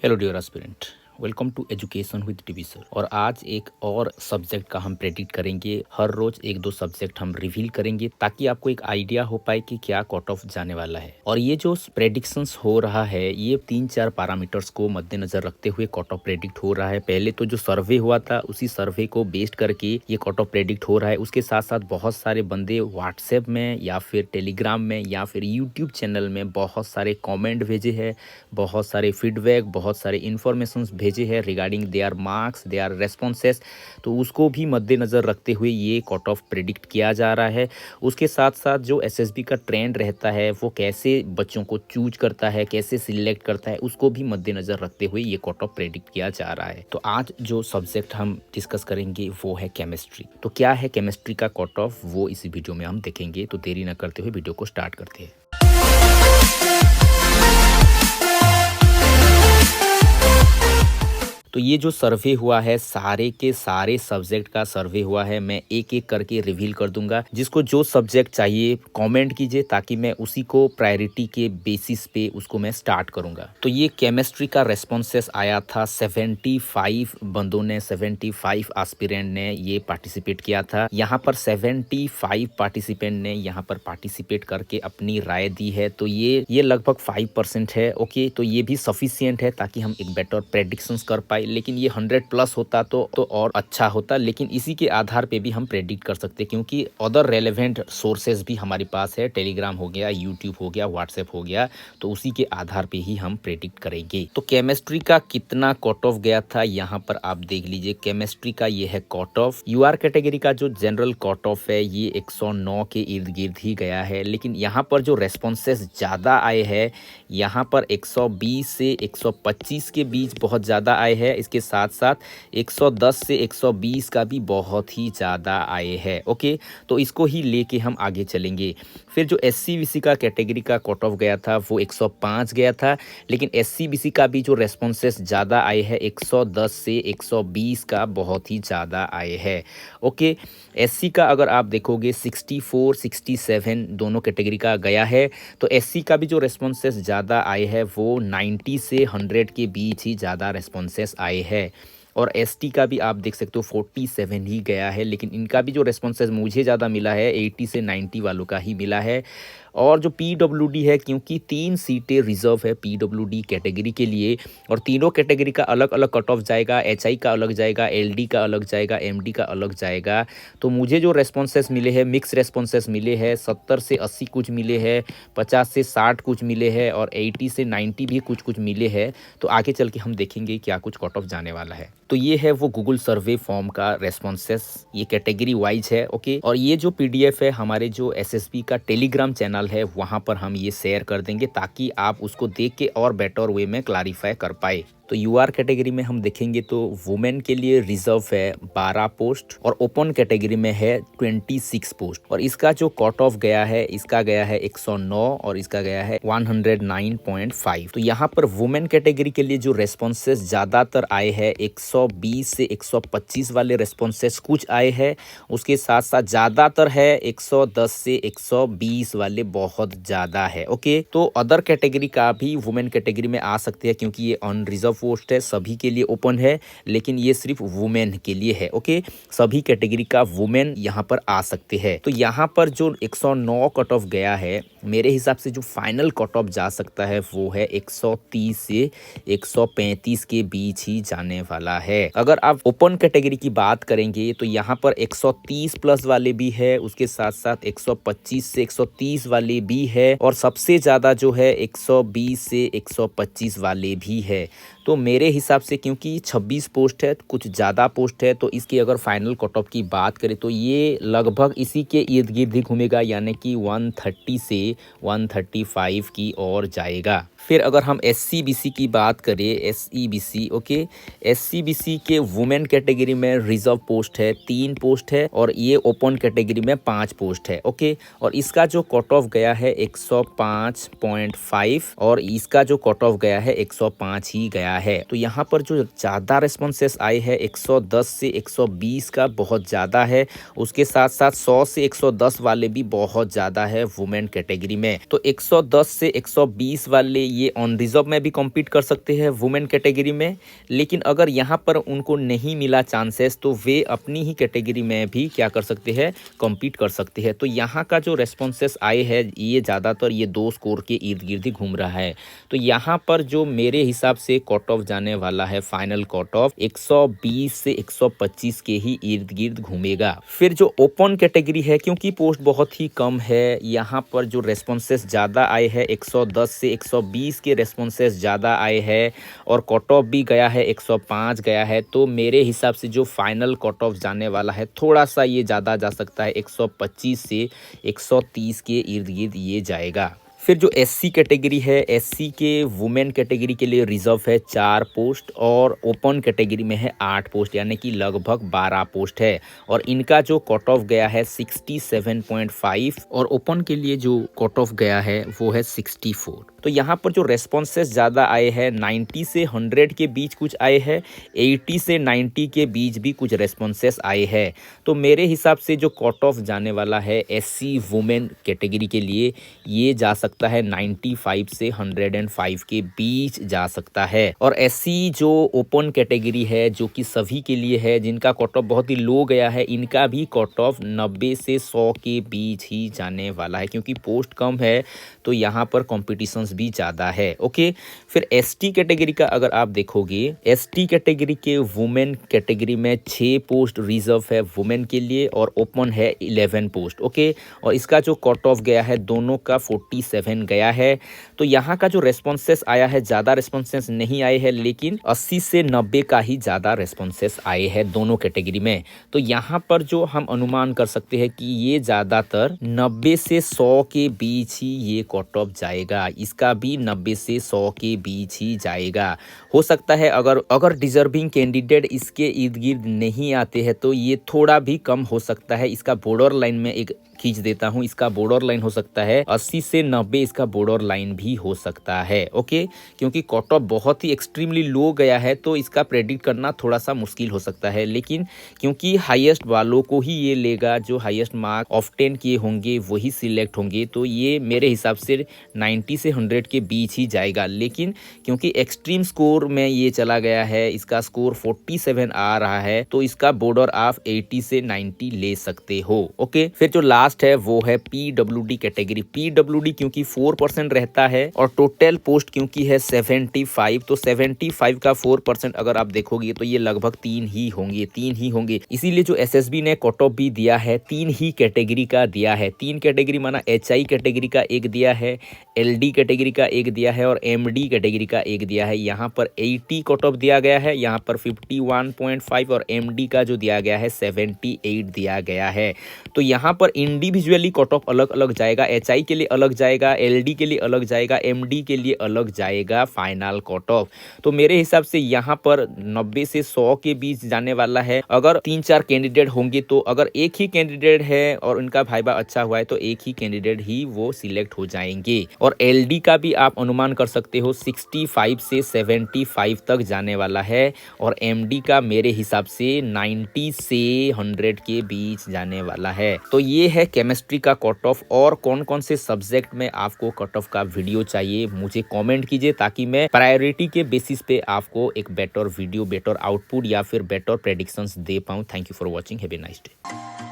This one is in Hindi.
Hello dear aspirant, welcome to education with TV sir. और आज एक और सब्जेक्ट का हम प्रेडिक्ट करेंगे। हर रोज एक दो सब्जेक्ट हम रिवील करेंगे ताकि आपको एक आइडिया हो पाए कि क्या कट ऑफ जाने वाला है। और ये जो प्रेडिक्शंस हो रहा है ये 3-4 पैरामीटर्स को मद्देनजर रखते हुए कट ऑफ प्रेडिक्ट हो रहा है। पहले तो जो सर्वे हुआ था उसी सर्वे को बेस्ड करके ये कट ऑफ प्रेडिक्ट हो रहा है। उसके साथ साथ बहुत सारे बंदे व्हाट्सएप में या फिर टेलीग्राम में या फिर यूट्यूब चैनल में बहुत सारे कॉमेंट भेजे हैं, बहुत सारे फीडबैक, बहुत सारे इन्फॉर्मेशन भेजे हैं regarding their marks, their responses. तो उसको भी मद्देनज़र रखते हुए ये कट ऑफ प्रेडिक्ट किया जा रहा है। उसके साथ साथ जो एसएसबी का ट्रेंड रहता है वो कैसे बच्चों को चूज करता है, कैसे सिलेक्ट करता है, उसको भी मद्देनज़र रखते हुए ये कट ऑफ प्रेडिक्ट किया जा रहा है। तो आज जो सब्जेक्ट हम डिस्कस करेंगे वो है केमिस्ट्री। तो क्या है केमिस्ट्री का कट ऑफ, वो इस वीडियो में हम देखेंगे। तो देरी न करते हुए वीडियो को स्टार्ट करते हैं। तो ये जो सर्वे हुआ है सारे के सारे सब्जेक्ट का सर्वे हुआ है। मैं एक एक करके रिवील कर दूंगा। जिसको जो सब्जेक्ट चाहिए कमेंट कीजिए ताकि मैं उसी को प्रायोरिटी के बेसिस पे उसको मैं स्टार्ट करूंगा। तो ये केमिस्ट्री का रेस्पॉन्सेस आया था 75 बंदों ने, 75 एस्पिरेंट ने ये पार्टिसिपेट किया था। यहाँ पर 75 पार्टिसिपेंट ने यहाँ पर पार्टिसिपेट करके अपनी राय दी है। तो ये लगभग 5% है। ओके, तो ये भी सफिशियंट है ताकि हम एक बेटर प्रेडिक्शंस कर पाए। लेकिन ये 100+ होता तो और अच्छा होता। लेकिन इसी के आधार पे भी हम प्रेडिक्ट कर सकते क्योंकि अदर रेलेवेंट सोर्सेज भी हमारे पास है। टेलीग्राम हो गया, यूट्यूब हो गया, व्हाट्सएप हो गया। तो उसी के आधार पे ही हम प्रेडिक्ट करेंगे। तो केमिस्ट्री का कितना कट ऑफ गया था यहाँ पर आप देख लीजिए। केमिस्ट्री का ये है कट ऑफ। यूआर कैटेगरी का जो जनरल कट ऑफ है ये 109 के इर्द गिर्द ही गया है। लेकिन यहाँ पर जो रेस्पॉन्सेस ज़्यादा आए हैं यहाँ पर 120 से 125 के बीच बहुत ज़्यादा आए हैं। इसके साथ साथ 110 से 120 का भी बहुत ही ज़्यादा आए हैं। ओके, तो इसको ही लेके हम आगे चलेंगे। फिर जो एससीबीसी का कैटेगरी का कट ऑफ गया था वो 105 गया था। लेकिन एससीबीसी का भी जो रेस्पॉन्सेस ज़्यादा आए हैं 110 से 120 का बहुत ही ज़्यादा आए हैं। ओके, एससी का अगर आप देखोगे 64, 67 दोनों कैटेगरी का गया है। तो एससी का भी जो रेस्पॉन्सेस ज़्यादा आए हैं वो 90 से 100 के बीच ही ज़्यादा रेस्पॉन्सेस आए हैं। और एसटी का भी आप देख सकते हो 47 ही गया है। लेकिन इनका भी जो रेस्पॉन्सेस मुझे ज़्यादा मिला है 80 से 90 वालों का ही मिला है। और जो पीडब्ल्यूडी है, क्योंकि 3 सीटें रिजर्व है पीडब्ल्यूडी कैटेगरी के लिए और तीनों कैटेगरी का अलग अलग कट ऑफ जाएगा। एचआई का अलग जाएगा, एलडी का अलग जाएगा, एमडी का अलग जाएगा। तो मुझे जो रेस्पॉन्सेस मिले हैं, मिक्स रेस्पॉन्सेस मिले हैं, 70 से 80 कुछ मिले हैं, 50 से 60 कुछ मिले हैं और 80 से 90 भी कुछ कुछ मिले हैं। तो आगे चल के हम देखेंगे क्या कुछ कट ऑफ जाने वाला है। तो ये है वो गूगल सर्वे फॉर्म का रेस्पॉन्सेस, ये कैटेगरी वाइज है। ओके, और ये जो पीडीएफ है हमारे जो एसएसबी का टेलीग्राम चैनल है वहाँ पर हम ये शेयर कर देंगे ताकि आप उसको देख के और बेटर वे में क्लैरिफाई कर पाए। तो यूआर कैटेगरी में हम देखेंगे तो वुमेन के लिए रिजर्व है 12 पोस्ट और ओपन कैटेगरी में है 26 पोस्ट। और इसका जो कट ऑफ गया है इसका गया है 109 और इसका गया है 109.5। तो यहाँ पर वुमेन कैटेगरी के लिए जो रेस्पॉन्सेस ज़्यादातर आए हैं 120 से 125 वाले रेस्पॉन्सेस कुछ आए हैं। उसके साथ साथ ज़्यादातर है 110 से 120 वाले बहुत ज़्यादा है। ओके, तो अदर कैटेगरी का भी वुमेन कैटेगरी में आ सकते हैं क्योंकि ये अनरिजर्व पोस्ट है, सभी के लिए ओपन है। लेकिन ये सिर्फ वुमेन के लिए है। ओके, सभी कैटेगरी का वुमेन यहाँ पर आ सकते हैं। तो यहाँ पर जो 109 कट ऑफ गया है मेरे हिसाब से जो फाइनल कट ऑफ जा सकता है वो है 130 से 135 के बीच ही जाने वाला है। अगर आप ओपन कैटेगरी की बात करेंगे तो यहाँ पर 130 प्लस वाले भी है, उसके साथ साथ 125 से 130 वाले भी है और सबसे ज़्यादा जो है 120 से 125 वाले भी है। तो मेरे हिसाब से क्योंकि 26 पोस्ट है, कुछ ज़्यादा पोस्ट है, तो इसकी अगर फाइनल कट ऑफ की बात करें तो ये लगभग इसी के इर्द गिर्द ही घूमेगा, यानी कि 130 से 135 की ओर जाएगा। फिर अगर हम एससीबीसी की बात करें, एसईबीसी, ओके, एससीबीसी के वुमेन कैटेगरी में रिजर्व पोस्ट है 3 पोस्ट है और ये ओपन कैटेगरी में 5 पोस्ट है। ओके, और इसका जो कट ऑफ गया है 105.5 और इसका जो कट ऑफ गया है 105 ही गया है। तो यहाँ पर जो ज़्यादा रेस्पॉन्सेस आए हैं 110 से 120 का बहुत ज़्यादा है। उसके साथ साथ 100 से 110 वाले भी बहुत ज़्यादा है वुमेन कैटेगरी में। तो 110 से 120 वाले ये ऑन रिजर्व में भी कॉम्पीट कर सकते हैं वुमेन कैटेगरी में, लेकिन अगर यहाँ पर उनको नहीं मिला चांसेस तो वे अपनी ही कैटेगरी में भी क्या कर सकते हैं, कॉम्पीट कर सकते हैं। तो यहाँ का जो रेस्पॉन्सेस आए हैं ये ज़्यादातर ये 2 स्कोर के इर्द गिर्द ही घूम रहा है। तो यहाँ पर जो मेरे हिसाब से कट ऑफ जाने वाला है, फाइनल कट ऑफ 120 से 125 के ही इर्द गिर्द घूमेगा। फिर जो ओपन कैटेगरी है, क्योंकि पोस्ट बहुत ही कम है, यहाँ पर जो रेस्पॉन्सेस ज़्यादा आए हैं 110 से 120 के रेस्पॉन्सेस ज़्यादा आए हैं और कट ऑफ भी गया है 105 गया है। तो मेरे हिसाब से जो फाइनल कट ऑफ जाने वाला है थोड़ा सा ये ज़्यादा जा सकता है, 125 से 130 के इर्द गिर्द ये जाएगा। फिर जो एससी कैटेगरी है, एससी के वुमेन कैटेगरी के लिए रिजर्व है 4 पोस्ट और ओपन कैटेगरी में है 8 पोस्ट, यानी कि लगभग 12 पोस्ट है और इनका जो कट ऑफ गया है 67.5 और ओपन के लिए जो कट ऑफ गया है वो है 64। तो यहाँ पर जो रेस्पॉन्सेस ज़्यादा आए हैं 90 से 100 के बीच कुछ आए हैं, 80 से 90 के बीच भी कुछ रेस्पॉन्सेस आए हैं। तो मेरे हिसाब से जो कट ऑफ जाने वाला है एससी वुमेन कैटेगरी के लिए ये जा सकता है 95 से 105 के बीच जा सकता है। और एससी जो ओपन कैटेगरी है जो कि सभी के लिए है, जिनका कट ऑफ बहुत ही लो गया है, इनका भी कट ऑफ 90 से 100 के बीच ही जाने वाला है, क्योंकि पोस्ट कम है तो यहाँ पर कॉम्पिटिशन भी ज़्यादा है। ओके, फिर एसटी कैटेगरी का अगर आप देखोगे, एसटी कैटेगरी के वुमेन कैटेगरी में 6 पोस्ट रिजर्व है वुमेन के लिए और ओपन है 11 पोस्ट। ओके, और इसका जो कट ऑफ गया है दोनों का 47 गया है। तो यहाँ का जो रेस्पॉन्सेस आया है, ज़्यादा रेस्पॉन्सेस नहीं आए हैं, लेकिन 80 से 90 का ही ज़्यादा रेस्पॉन्सेस आए हैं दोनों कैटेगरी में। तो यहाँ पर जो हम अनुमान कर सकते हैं कि ये ज़्यादातर 90 से 100 के बीच ही ये कट ऑफ जाएगा, इसका भी 90 से 100 के बीच ही जाएगा। हो सकता है अगर डिजर्विंग कैंडिडेट इसके इर्द गिर्द नहीं आते हैं तो ये थोड़ा भी कम हो सकता है। इसका बॉर्डर लाइन में एक खींच देता हूं, इसका बॉर्डर लाइन हो सकता है 80 से 90, इसका बॉर्डर लाइन भी हो सकता है। ओके, क्योंकि कट ऑफ बहुत ही एक्सट्रीमली लो गया है तो इसका प्रेडिक्ट करना थोड़ा सा मुश्किल हो सकता है, लेकिन क्योंकि हाईएस्ट वालों को ही ये लेगा, जो हाईएस्ट मार्क ऑब्टेन किए होंगे वही सिलेक्ट होंगे, तो ये मेरे हिसाब से 90 से 100 के बीच ही जाएगा। लेकिन क्योंकि एक्सट्रीम स्कोर में ये चला गया है, इसका स्कोर 47 आ रहा है, तो इसका बॉर्डर आप 80 से 90 ले सकते हो। ओके, फिर जो लास्ट है वो है पीडब्ल्यूडी कैटेगरी। पीडब्ल्यूडी क्योंकि 4% रहता है और टोटल पोस्ट क्योंकि है 75, तो 75 का 4% अगर आप देखोगे तो ये लगभग 3 ही होंगे। इसीलिए जो एसएसबी ने कट ऑफ भी दिया है 3 ही कैटेगरी का दिया है। 3 कैटेगरी माना एचआई कैटेगरी का एक दिया है, एलडी कैटेगरी का एक दिया है और एमडी कैटेगरी का एक दिया है। यहाँ पर 80 कट ऑफ दिया गया है, यहाँ पर 51.5 और एमडी का जो दिया गया है 78 दिया गया है। तो यहाँ पर इंडिविजुअली कट ऑफ अलग अलग जाएगा, एचआई के लिए अलग जाएगा, एलडी के लिए अलग जाएगा, एमडी के लिए अलग जाएगा फाइनल कट ऑफ। तो मेरे हिसाब से यहाँ पर 90 से 100 के बीच जाने वाला है। अगर 3-4 कैंडिडेट होंगे तो अगर एक ही कैंडिडेट है और उनका भाइबा अच्छा हुआ है तो एक ही कैंडिडेट ही वो सिलेक्ट हो जाएंगे। और एलडी का भी आप अनुमान कर सकते हो 65 से 75 तक जाने वाला है और एमडी का मेरे हिसाब से 90 से 100 के बीच जाने वाला है। तो ये है केमिस्ट्री का कट ऑफ। और कौन कौन से सब्जेक्ट में आपको कट ऑफ का वीडियो चाहिए मुझे कमेंट कीजिए, ताकि मैं प्रायोरिटी के बेसिस पे आपको एक बेटर वीडियो, बेटर आउटपुट या फिर बेटर प्रेडिक्शंस दे पाऊँ। Thank you for watching, have a nice day.